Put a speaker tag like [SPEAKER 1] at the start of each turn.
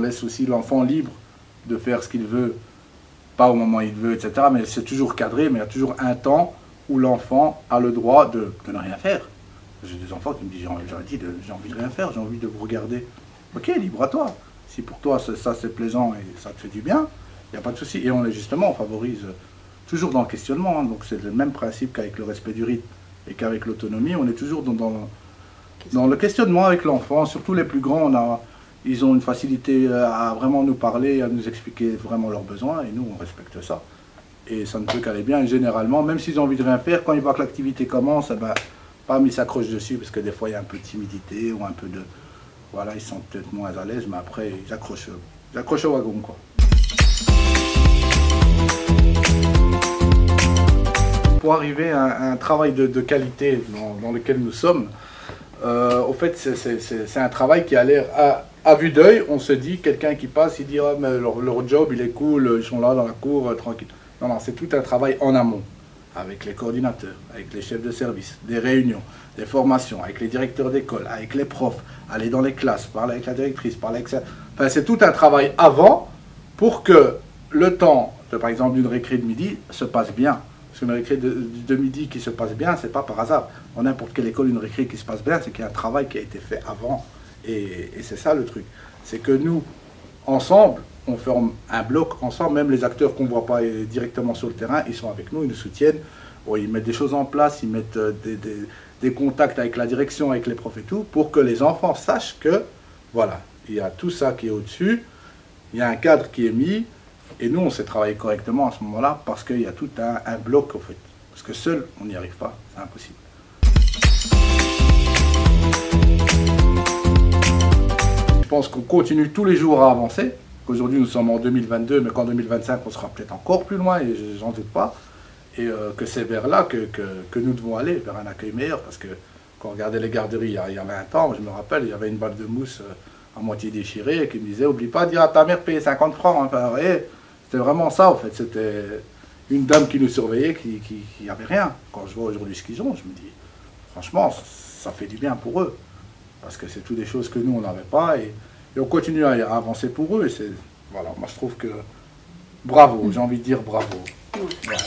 [SPEAKER 1] laisse aussi l'enfant libre de faire ce qu'il veut, pas au moment où il veut, etc. Mais c'est toujours cadré, mais il y a toujours un temps où l'enfant a le droit de ne rien faire. J'ai des enfants qui me disent, j'ai envie de rien faire, j'ai envie de vous regarder. Ok, libre à toi. Si pour toi ça c'est plaisant et ça te fait du bien, il n'y a pas de souci. Et justement, on favorise toujours dans le questionnement. Hein. Donc c'est le même principe qu'avec le respect du rythme et qu'avec l'autonomie. On est toujours dans le questionnement avec l'enfant. Surtout les plus grands, ils ont une facilité à vraiment nous parler, à nous expliquer vraiment leurs besoins. Et nous, on respecte ça. Et ça ne peut qu'aller bien. Et généralement, même s'ils ont envie de rien faire, quand ils voient que l'activité commence, eh ben, ils s'accrochent dessus, parce que des fois, il y a un peu de timidité ou un peu de... Voilà, ils sont peut-être moins à l'aise, mais après, ils accrochent au wagon, quoi. Pour arriver à un travail de qualité dans lequel nous sommes, au fait, c'est un travail qui a l'air, à vue d'œil, on se dit, quelqu'un qui passe, il dit oh, mais leur job, il est cool, ils sont là dans la cour, tranquille. Non, non, c'est tout un travail en amont, avec les coordinateurs, avec les chefs de service, des réunions, des formations, avec les directeurs d'école, avec les profs, aller dans les classes, parler avec la directrice, parler avec ça. Enfin, c'est tout un travail avant pour que le temps, par exemple, d'une récré de midi se passe bien. Parce qu'une récré de midi qui se passe bien, c'est pas par hasard. Dans n'importe quelle école, une récré qui se passe bien, c'est qu'il y a un travail qui a été fait avant. Et c'est ça le truc. C'est que nous, ensemble, on forme un bloc ensemble. Même les acteurs qu'on ne voit pas directement sur le terrain, ils sont avec nous, ils nous soutiennent. Bon, ils mettent des choses en place, ils mettent des contacts avec la direction, avec les profs et tout, pour que les enfants sachent que, voilà, il y a tout ça qui est au-dessus, il y a un cadre qui est mis. Et nous, on sait travailler correctement à ce moment-là parce qu'il y a tout un bloc, en fait. Parce que seul, on n'y arrive pas. C'est impossible. Je pense qu'on continue tous les jours à avancer. Qu'aujourd'hui, nous sommes en 2022, mais qu'en 2025, on sera peut-être encore plus loin, et j'en doute pas. Et que c'est vers là que nous devons aller, vers un accueil meilleur. Parce que quand on regardait les garderies il y a 20 ans, je me rappelle, il y avait une balle de mousse à moitié déchirée et qui me disait « Oublie pas de dire à ta mère de payer 50 francs. Hein. » Enfin, c'était vraiment ça, en fait. C'était une dame qui nous surveillait, qui n'avait rien. Quand je vois aujourd'hui ce qu'ils ont, je me dis, franchement, ça fait du bien pour eux. Parce que c'est toutes des choses que nous, on n'avait pas. Et on continue à avancer pour eux. Et voilà, moi, je trouve que bravo, j'ai envie de dire bravo. Voilà.